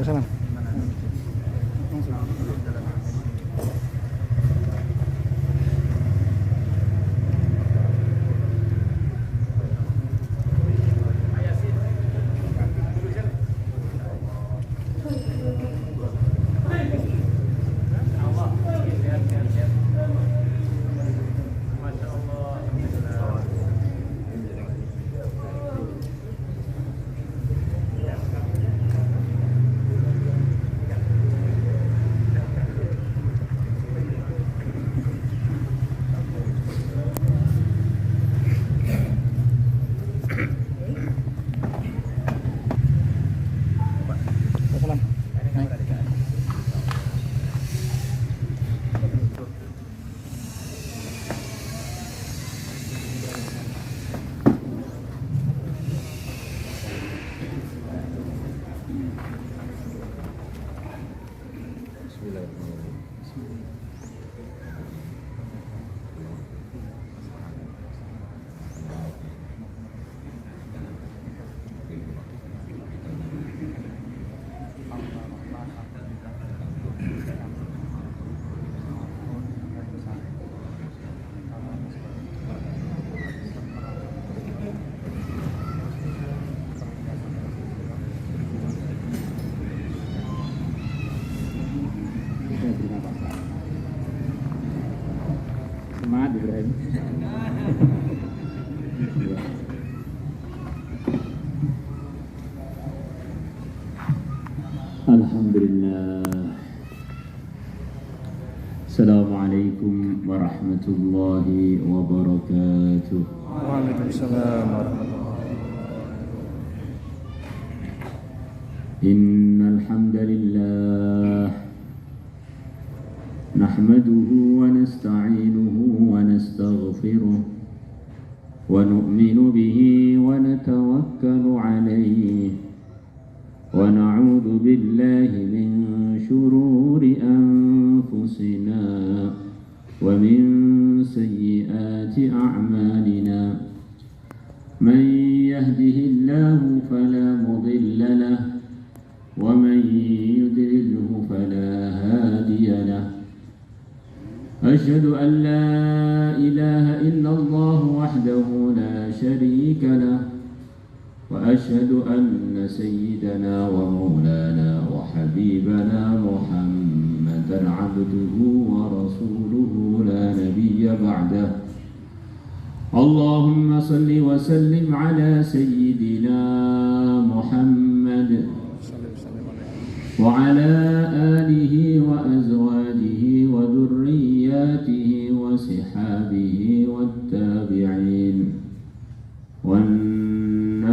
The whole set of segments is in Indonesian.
Waalaikumsalam. Semangat Ibrahim. Alhamdulillah. Assalamualaikum warahmatullahi wabarakatuh. Waalaikumsalam warahmatullahi wabarakatuh. Innal hamdalillah nahmaduhu wa nasta'inuhu wa nastaghfiruh wa nu'minu bihi wa natawakkalu alayhi wa na'udzu billahi min shururi anfusina wa min sayyiati a'malina man yahdihillahu fala mudilla lahu wa man yudlilhu fala hadiya lahu أشهد أن لا إله إلا الله وحده لا شريك له وأشهد أن سيدنا ومولانا وحبيبنا محمدا عبده ورسوله لا نبي بعده اللهم صل وسلم على سيدنا محمد وعلى آله وأزواجه وذرياته وصحابه والتابعين والناصرين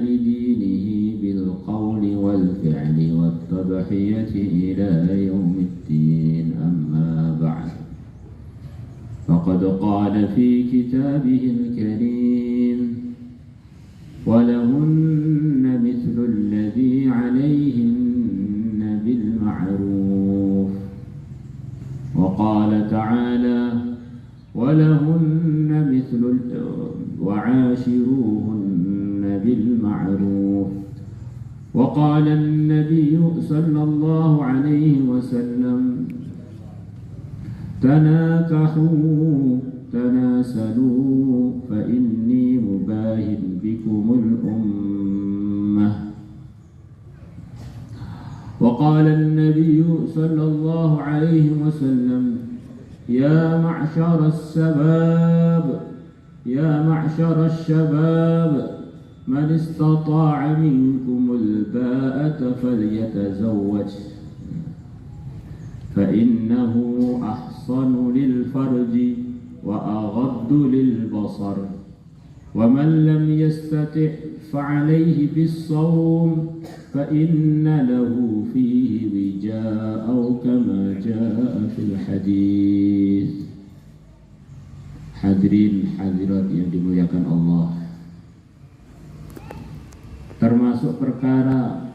لدينه بالقول والفعل والتضحية إلى يوم الدين أما بعد فقد قال في كتابه الكريم ولهن مثل الذي عليهن بالمعروف وقال تعالى ولهن مثل وعاشروهن بالمعروف وقال النبي صلى الله عليه وسلم تناكحوا تناسلوا فإني مباهن بكم الأمة وقال النبي صلى الله عليه وسلم يا معشر الشباب من استطاع منكم الباءة فليتزوج فإنه أحصن للفرج وأغض للبصر ومن لم يستطع فعليه بالصوم فإن له فيه وجاء أو كما جاء في الحديث. Hadirin hadirat yang dimuliakan Allah, termasuk perkara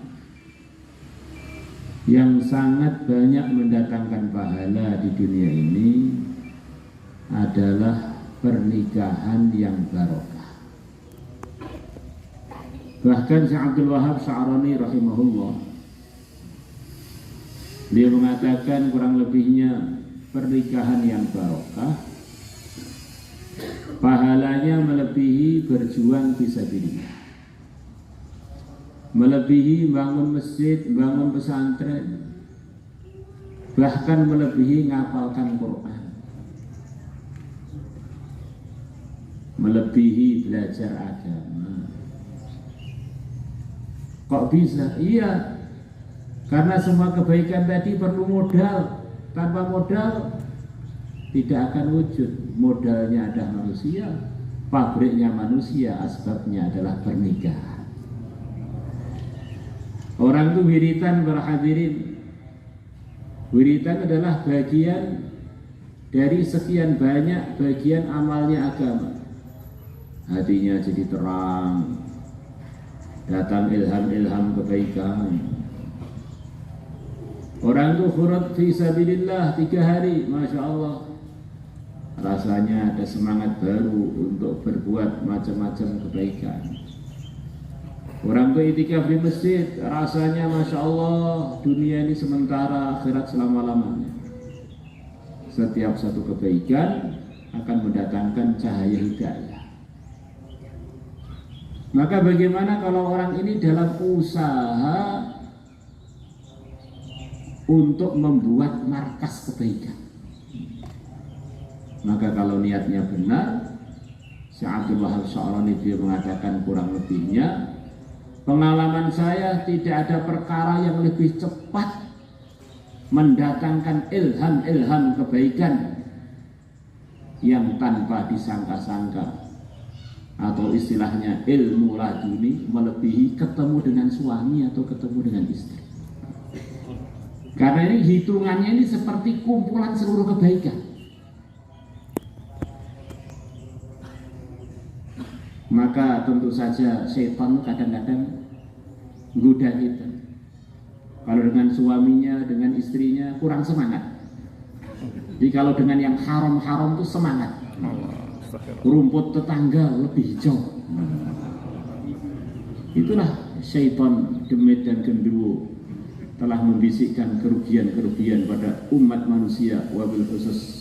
yang sangat banyak mendatangkan pahala di dunia ini adalah pernikahan yang barokah. Bahkan Syekh Abdul Wahab Sya'rani rahimahullah Dia mengatakan kurang lebihnya pernikahan yang barokah pahalanya melebihi berjuang fisabilillah, melebihi bangun masjid, bangun pesantren, bahkan melebihi ngapalkan Quran, melebihi belajar agama. Kok bisa? Iya, karena semua kebaikan tadi perlu modal. Tanpa modal tidak akan wujud. Modalnya ada manusia, pabriknya manusia, asbabnya adalah pernikahan. Orang itu wiritan, para hadirin. Wiritan adalah bagian dari sekian banyak bagian amalnya agama. Hatinya jadi terang, datang ilham-ilham kebaikan. Orang itu khurut fi sabilillah 3 hari, Masya Allah, rasanya ada semangat baru untuk berbuat macam-macam kebaikan. Orang itu itikaf di masjid, rasanya Masya Allah, dunia ini sementara, akhirat selama-lamanya. Setiap satu kebaikan akan mendatangkan cahaya hidayah. Maka bagaimana kalau orang ini dalam usaha untuk membuat markas kebaikan? Maka kalau niatnya benar, Syekh Abdul Wahab Sya'rani dia mengatakan kurang lebihnya, pengalaman saya tidak ada perkara yang lebih cepat mendatangkan ilham-ilham kebaikan yang tanpa disangka-sangka, atau istilahnya ilmu laduni, melebihi ketemu dengan suami atau ketemu dengan istri. Karena ini hitungannya ini seperti kumpulan seluruh kebaikan. Maka tentu saja setan kadang-kadang goda kita. Kalau dengan suaminya, dengan istrinya kurang semangat. Jadi kalau dengan yang haram-haram itu semangat. Rumput tetangga lebih hijau. Itulah syaitan demit dan genderuwo telah membisikkan kerugian-kerugian pada umat manusia, wabil khusus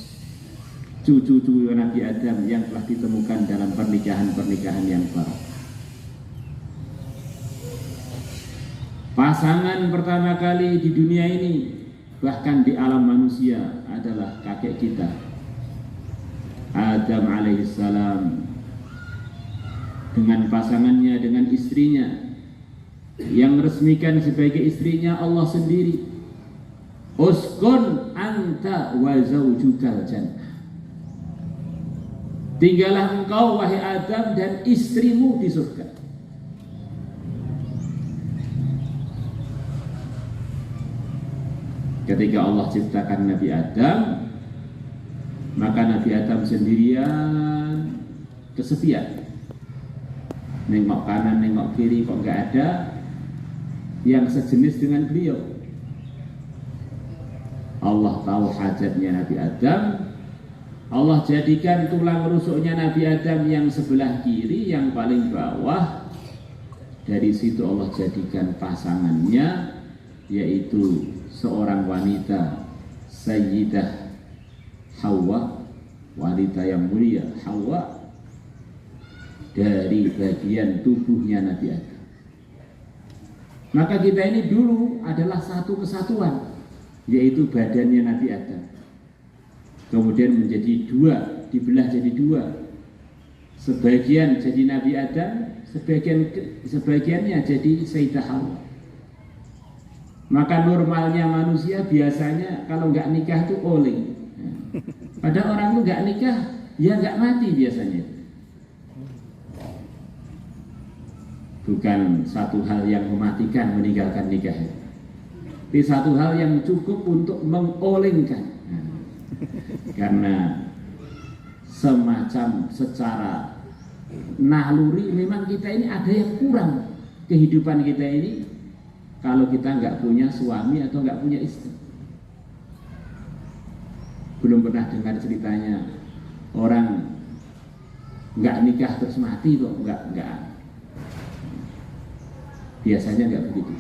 cucu-cucu Nabi Adam yang telah ditemukan dalam pernikahan-pernikahan yang baru. Pasangan pertama kali di dunia ini, bahkan di alam manusia, adalah kakek kita, Adam alaihissalam, dengan pasangannya, dengan istrinya. Yang meresmikan sebagai istrinya Allah sendiri. Uskun anta wa zaujukal jannah. Tinggallah engkau wahai Adam dan istrimu di surga. Ketika Allah ciptakan Nabi Adam, maka Nabi Adam sendirian, kesepian. Nengok kanan, nengok kiri, kok nggak ada yang sejenis dengan beliau. Allah tahu hajatnya Nabi Adam. Allah jadikan tulang rusuknya Nabi Adam yang sebelah kiri, yang paling bawah. Dari situ Allah jadikan pasangannya, yaitu seorang wanita, Sayyidah Hawa, wanita yang mulia Hawa, dari bagian tubuhnya Nabi Adam. Maka kita ini dulu adalah satu kesatuan, yaitu badannya Nabi Adam. Kemudian menjadi 2, dibelah jadi 2. Sebagian jadi Nabi Adam, sebagiannya jadi Sayyidah Hawa. Maka normalnya manusia biasanya kalau nggak nikah itu oling. Pada orang itu nggak nikah, ya nggak mati biasanya. Bukan satu hal yang mematikan meninggalkan nikah, tapi satu hal yang cukup untuk mengolengkan. Karena semacam secara naluri memang kita ini ada yang kurang kehidupan kita ini kalau kita nggak punya suami atau nggak punya istri. Belum pernah dengar ceritanya orang nggak nikah terus mati kok, nggak. Biasanya nggak begitu.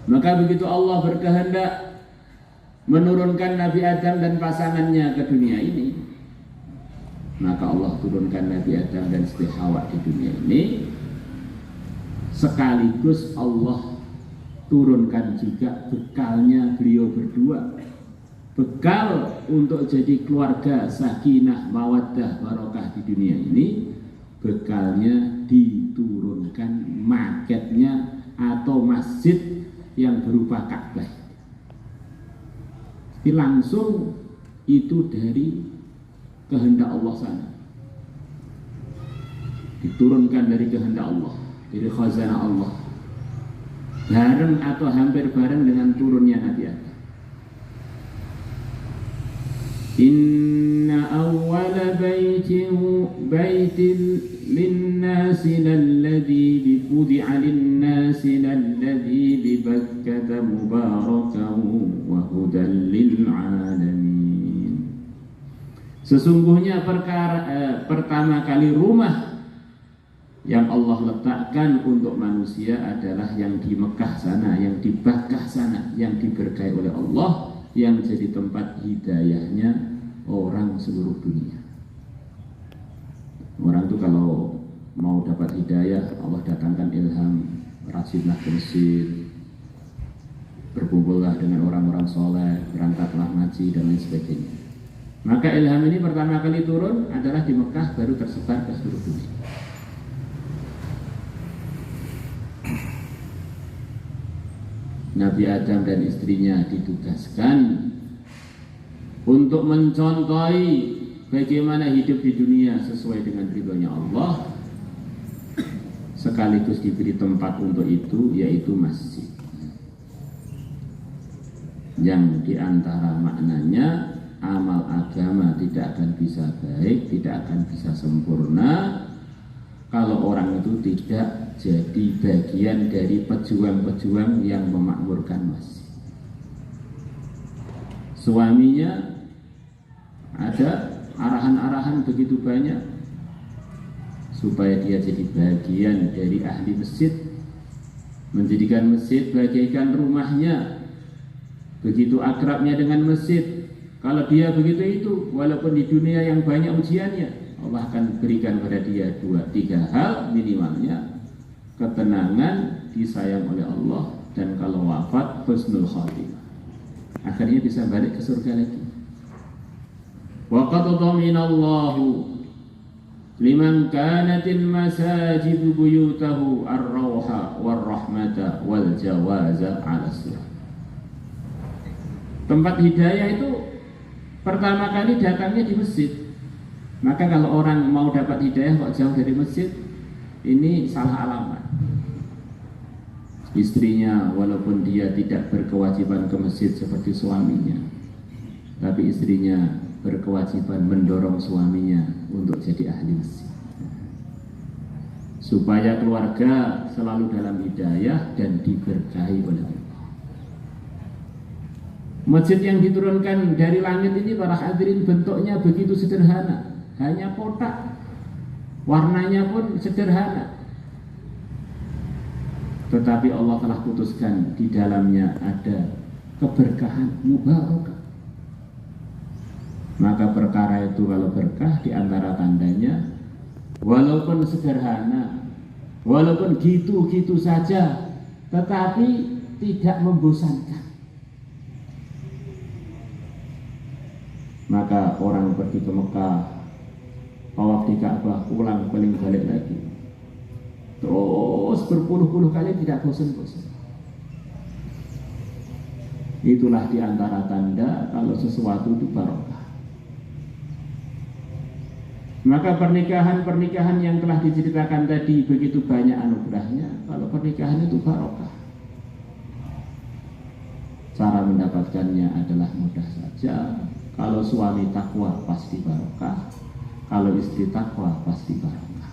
Maka begitu Allah berkehendak menurunkan Nabi Adam dan pasangannya ke dunia ini, maka Allah turunkan Nabi Adam dan Siti Hawa di dunia ini. Sekaligus Allah turunkan juga bekalnya beliau berdua, bekal untuk jadi keluarga sakinah mawaddah barokah di dunia ini. Bekalnya diturunkan maketnya atau masjid yang berupa Ka'bah. Jadi langsung itu dari kehendak Allah sana, diturunkan dari kehendak Allah, dari khazanah Allah, bareng atau hampir bareng dengan turunnya Nabi Adam. Inna awwala baitin linnasi lalladhi wudi'a linnasi lalladhi bi Bakkata mubarakan wa hudan lil alamin. Sesungguhnya pertama kali rumah yang Allah letakkan untuk manusia adalah yang di Mekah sana, yang di Bakkah sana, yang diberkahi oleh Allah, yang jadi tempat hidayahnya orang seluruh dunia. Orang itu kalau mau dapat hidayah, Allah datangkan ilham, rajinlah ke masjid, berkumpullah dengan orang-orang soleh, berangkatlah ngaji dan lain sebagainya. Maka ilham ini pertama kali turun adalah di Mekah, baru tersebar ke seluruh dunia. Nabi Adam dan istrinya ditugaskan untuk mencontohi bagaimana hidup di dunia sesuai dengan ridhonya Allah, sekaligus diberi tempat untuk itu, yaitu masjid, yang diantara maknanya amal agama tidak akan bisa baik, tidak akan bisa sempurna kalau orang itu tidak jadi bagian dari pejuang-pejuang yang memakmurkan masjid. Suaminya ada arahan-arahan begitu banyak supaya dia jadi bagian dari ahli masjid, menjadikan masjid bagaikan rumahnya, begitu akrabnya dengan masjid. Kalau dia begitu itu, walaupun di dunia yang banyak ujiannya, Allah akan berikan pada dia 2-3 hal minimalnya: ketenangan, disayang oleh Allah, dan kalau wafat husnul khatimah, akhirnya bisa balik ke surga lagi. Wa qad dhaminallahu liman kanatil masajidu buyutahu ar-rawha war-rahmata wal jawaza 'ala sirat. Tempat hidayah itu pertama kali datangnya di masjid. Maka kalau orang mau dapat hidayah kok jauh dari masjid, ini salah alamat. Istrinya walaupun dia tidak berkewajiban ke masjid seperti suaminya, tapi istrinya berkewajiban mendorong suaminya untuk jadi ahli masjid, supaya keluarga selalu dalam hidayah dan diberkahi oleh Allah. Masjid yang diturunkan dari langit ini para hadirin bentuknya begitu sederhana, hanya kotak, warnanya pun sederhana, tetapi Allah telah putuskan di dalamnya ada keberkahan mubarakah. Maka perkara itu kalau berkah, di antara tandanya walaupun sederhana, walaupun gitu-gitu saja, tetapi tidak membosankan. Maka orang pergi ke Mekah, tawaf di Ka'bah, pulang paling balik lagi, terus berpuluh-puluh kali tidak bosan-bosan. Itulah di antara tanda kalau sesuatu itu barokah. Maka pernikahan-pernikahan yang telah diceritakan tadi begitu banyak anugerahnya. Kalau pernikahan itu barokah, cara mendapatkannya adalah mudah saja. Kalau suami takwa pasti barokah, kalau istri takwa pasti barokah.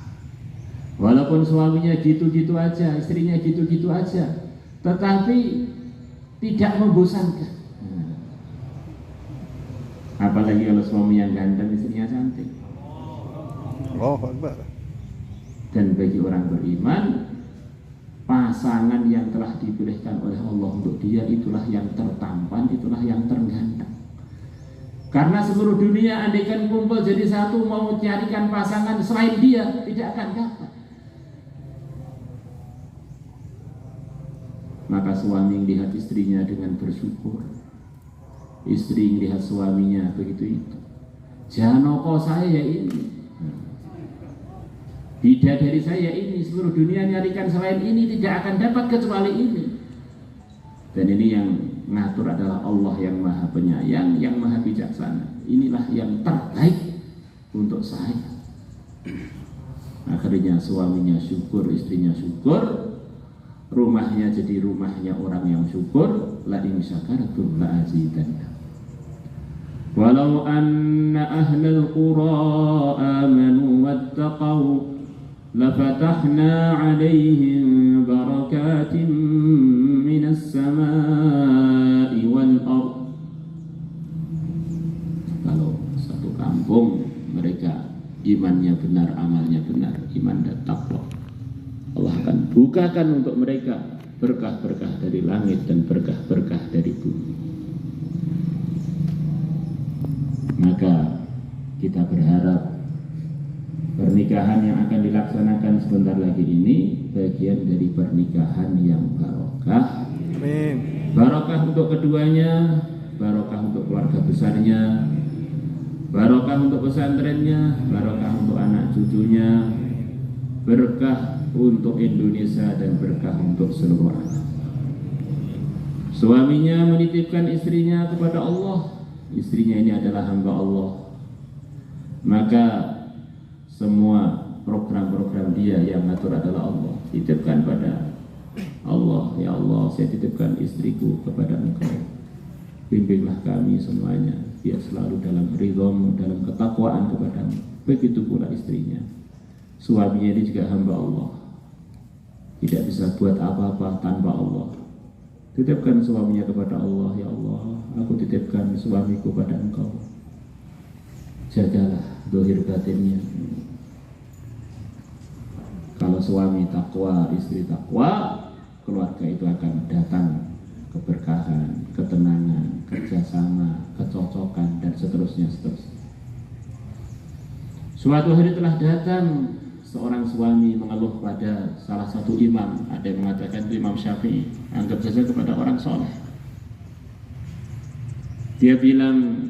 Walaupun suaminya gitu-gitu aja, istrinya gitu-gitu aja, tetapi tidak membosankan. Apalagi kalau suami yang ganteng, istrinya cantik. Oh, Akbar. Dan bagi orang beriman, pasangan yang telah dipilihkan oleh Allah untuk dia itulah yang tertampan, itulah yang terganteng. Karena seluruh dunia andaikan kumpul jadi satu mau carikan pasangan selain dia tidak akan dapat. Maka suami melihat istrinya dengan bersyukur, istri melihat suaminya begitu itu. Janoko saya ya ini, bidadari saya ini, seluruh dunia nyarikan selain ini tidak akan dapat kecuali ini. Dan ini yang ngatur adalah Allah yang maha penyayang, yang maha bijaksana. Inilah yang terbaik untuk saya. Akhirnya suaminya syukur, istrinya syukur, rumahnya jadi rumahnya orang yang syukur. La in syakartum la azidannakum. Walau anna ahlal qura amanu wattaqau lafatahna 'alaihim barakatin minas samaa'i wal ardh. Kalau satu kampung mereka imannya benar, amalnya benar, iman dan takwa, Allah akan bukakan untuk mereka berkah-berkah dari langit dan berkah-berkah dari bumi. Maka kita berharap pernikahan yang akan dilaksanakan sebentar lagi ini bagian dari pernikahan yang barokah. Amin. Barokah untuk keduanya, barokah untuk keluarga besarnya, barokah untuk pesantrennya, barokah untuk anak cucunya, berkah untuk Indonesia dan berkah untuk seluruh alam. Suaminya menitipkan istrinya kepada Allah. Istrinya ini adalah hamba Allah. Maka semua program-program dia yang ngatur adalah Allah. Titipkan pada Allah. Ya Allah, saya titipkan istriku kepada Engkau. Bimbinglah kami semuanya biar selalu dalam ridhamu, dalam ketakwaan kepadamu. Begitu pula istrinya. Suaminya ini juga hamba Allah, tidak bisa buat apa-apa tanpa Allah. Titipkan suaminya kepada Allah. Ya Allah, aku titipkan suamiku pada Engkau. Jagalah zahir batinnya. Kalau suami takwa, istri takwa, keluarga itu akan datang keberkahan, ketenangan, kerjasama, kecocokan, dan seterusnya. Suatu hari telah datang seorang suami mengeluh pada salah satu imam. Ada yang mengatakan itu Imam Syafi'i, anggap saja kepada orang soleh. Dia bilang,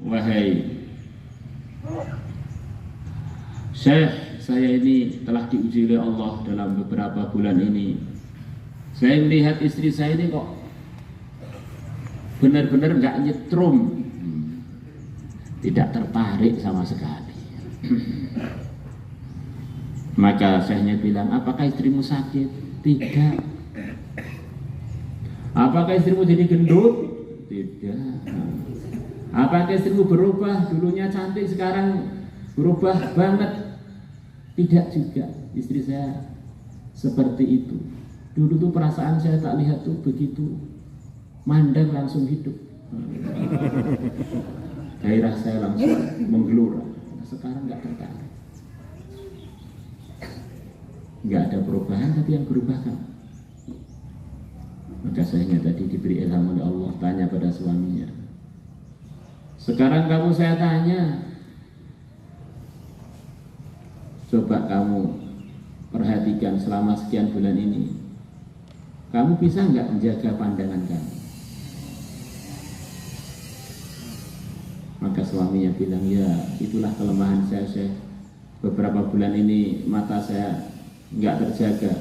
wahai Syekh, saya ini telah diuji oleh Allah dalam beberapa bulan ini. Saya melihat istri saya ini kok benar-benar nggak nyetrum, tidak tertarik sama sekali. Maka syekhnya bilang, apakah istrimu sakit? Tidak. Apakah istrimu jadi gendut? Tidak. Apakah istrimu berubah? Dulunya cantik, sekarang berubah banget? Tidak juga. Istri saya seperti itu. Dulu tuh perasaan saya tak lihat tuh begitu, mandang langsung hidup. Gairah saya langsung menggelora. Sekarang nggak tertarik. Nggak ada perubahan, tapi yang berubah kan. Maka sayangnya tadi diberi ilham oleh Allah, tanya pada suaminya. Sekarang kamu saya tanya, coba kamu perhatikan selama sekian bulan ini, kamu bisa nggak menjaga pandangan kamu? Maka suaminya bilang, ya itulah kelemahan saya, Syekh. Beberapa bulan ini mata saya nggak terjaga,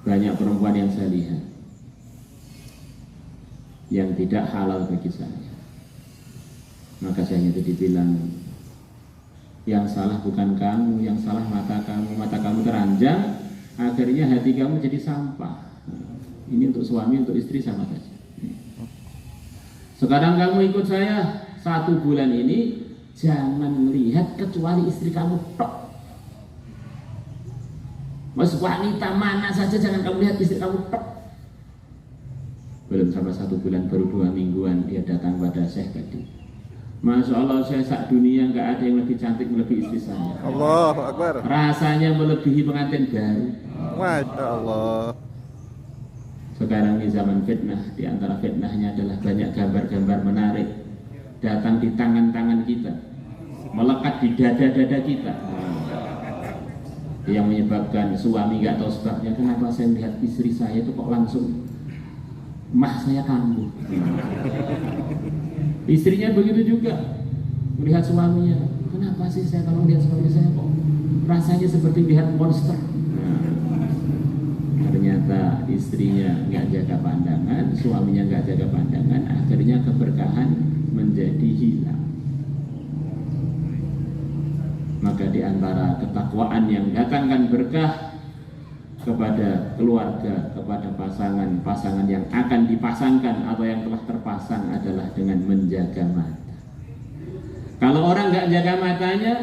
banyak perempuan yang saya lihat yang tidak halal bagi saya. Maka saya tadi bilang, yang salah bukan kamu, yang salah mata kamu. Mata kamu teranjang, akhirnya hati kamu jadi sampah. Ini untuk suami, untuk istri sama saja. Sekarang kamu ikut saya 1 bulan ini, jangan melihat kecuali istri kamu tok. Mas wanita mana saja jangan kamu lihat istri kamu tok. Belum sampai 1 bulan, baru 2 mingguan dia datang pada Syekh tadi. Masya Allah, saya sak dunia nggak ada yang lebih cantik melebihi istri saya. Allahu Akbar. Rasanya melebihi pengantin baru. Masya Allah. Sekarang ini zaman fitnah, di antara fitnahnya adalah banyak gambar-gambar menarik datang di tangan-tangan kita, melekat di dada-dada kita. Yang menyebabkan suami nggak tahu sebabnya, kenapa saya melihat istri saya itu kok langsung mah saya kambuh. Istrinya begitu juga melihat suaminya, kenapa sih saya kalau melihat suami saya kok rasanya seperti melihat monster. Ternyata istrinya nggak jaga pandangan, suaminya nggak jaga pandangan, akhirnya keberkahan menjadi hilang. Maka di antara ketakwaan yang datangkan berkah kepada keluarga, kepada pasangan yang akan dipasangkan atau yang telah terpasang adalah dengan menjaga mata. Kalau orang nggak jaga matanya,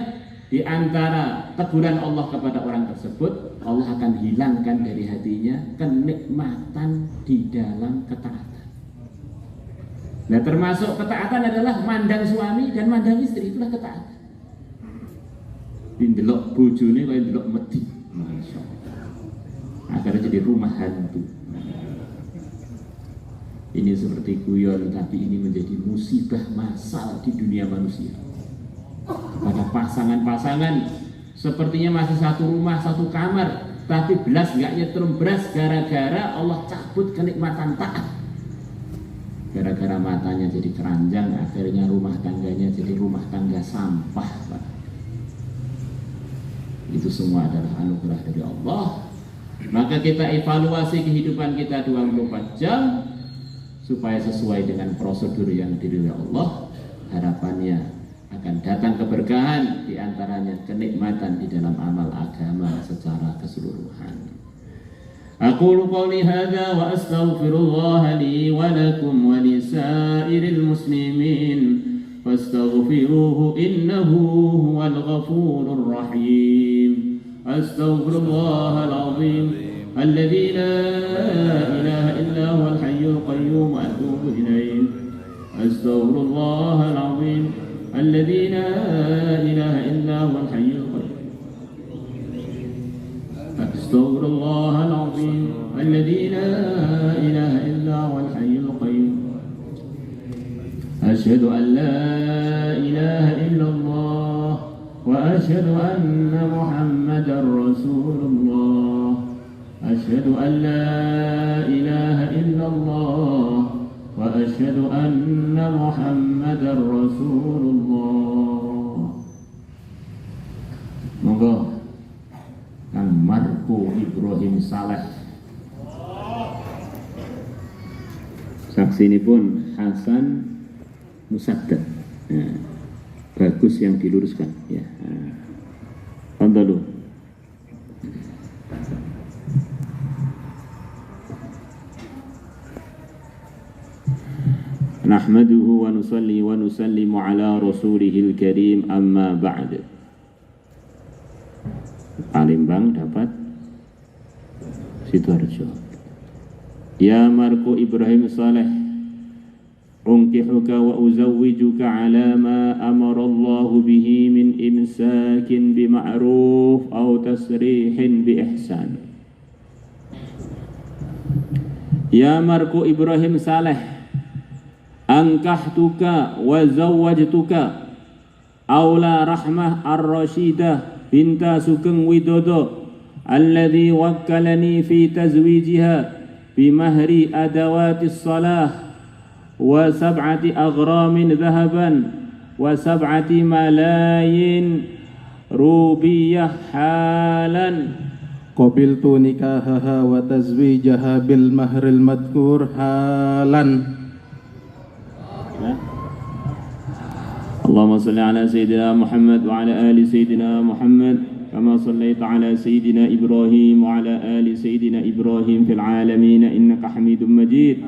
di antara teguran Allah kepada orang tersebut, Allah akan hilangkan dari hatinya kenikmatan di dalam ketaatan. Nah, termasuk ketaatan adalah mandang suami dan mandang istri, itulah ketaatan. Dindelok bojone kaya ndelok medhi. Masyaallah. Akhirnya jadi rumah hantu. Ini seperti guyon, tapi ini menjadi musibah massal di dunia manusia. Pada pasangan-pasangan sepertinya masih satu rumah, satu kamar, tapi belas nggak nyetrum beras gara-gara Allah cabut kenikmatan taat. Gara-gara matanya jadi keranjang, akhirnya rumah tangganya jadi rumah tangga sampah, Pak. Itu semua adalah anugerah dari Allah. Maka kita evaluasi kehidupan kita 24 jam supaya sesuai dengan prosedur yang diridhoi Allah. Harapannya akan datang keberkahan, di antaranya kenikmatan di dalam amal agama secara keseluruhan. Aqulu qawli hadza wa astaghfirullah li wa lakum wa lisairil muslimin fastaghfiruhu innahu huwal ghafurur rahim. Astaghfirullahal azim alladzi la ilaha illa huwal hayyul qayyum wa atubu ilaih. Astaghfirullahal azim الذي لا إله إلا هو الحي القيوم. أستغفر الله العظيم الذي لا إله إلا هو الحي القيوم. أشهد أن لا إله إلا الله وأشهد أن محمدا رسول الله. أشهد أن لا إله إلا الله وأشهد أن محمدا رسول الله. Monggo Kang Marko Ibrahim Saleh. Saksi ini pun Hasan Musaddad. Ya, bagus yang diluruskan. Ya. Pantalu. Nahmaduhu wa nusalli wa nusallimu ala rasulihil karim amma ba'd. Palembang dapat Sidoarjo. Ya Marko Ibrahim Saleh, unkihuka wa uzawwijuka ala ma amara Allah bihi min imsakin bima'ruf aw tasrihin bi ihsan. Ya Marko Ibrahim Saleh, ankahtuka wa zawwajtuka Aula Rahmah Ar-Rashidah binta Sugeng Widodo alladhi wakkalani fi tazwijiha bimahri adawatis salah wa sab'ati aghramin dhahaban wa sab'ati malayin rubiyah halan. Qabiltu nikahaha wa tazwijaha bil mahril madkur halan. اللهم صل على سيدنا محمد وعلى آل سيدنا محمد كما صليت على سيدنا إبراهيم وعلى آل سيدنا إبراهيم في العالمين إنك حميد مجيد.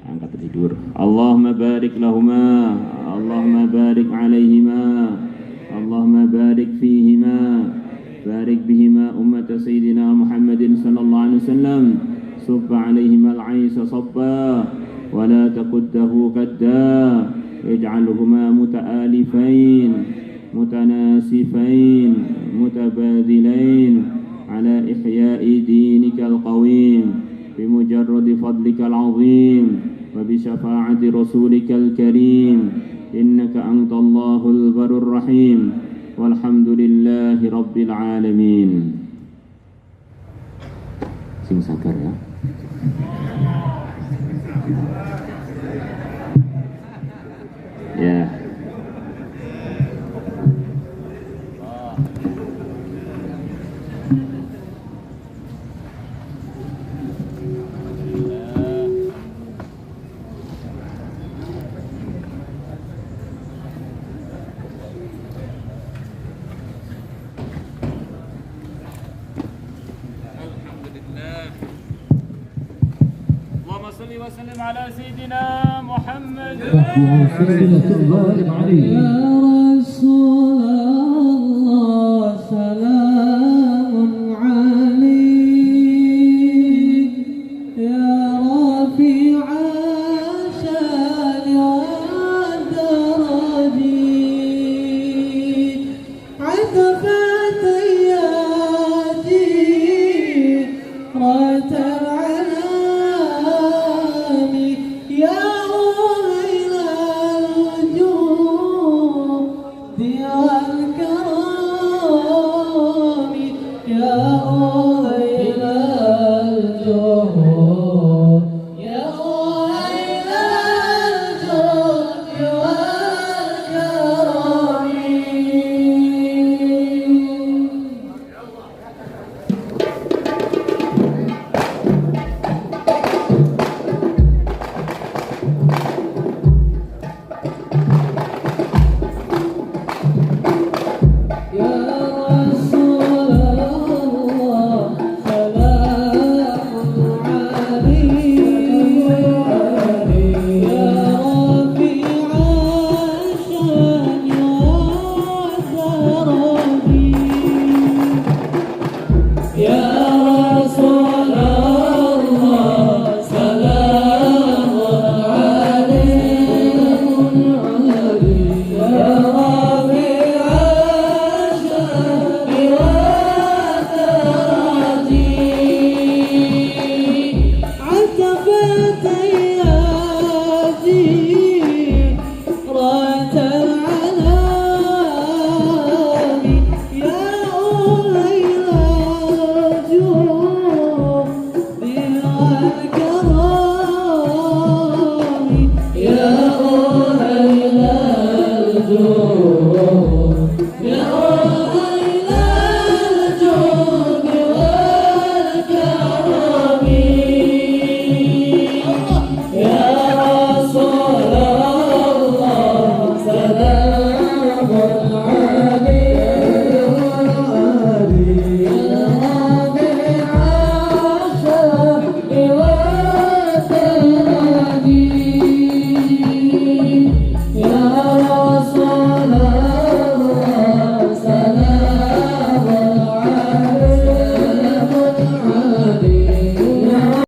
Angkat tidur. Allahumma barik lahuma, Allahumma barik alaihima, Allahumma barik fihima, barik bihima ummat Sayyidina Muhammadin sallallahu alaihi wasallam. Subba alaihima al-aisa sabba wa la taquddahu qadda. اجعلهما متآلفين متناسفين متبادلين على بإحياء دينك القويم بمجرد فضلك العظيم وبشفاعة رسولك الكريم إنك أنت الله البر الرحيم والحمد لله رب العالمين. Sing sabar ya. Ya. صل وسلم على سيدنا محمد وصلى الله عليه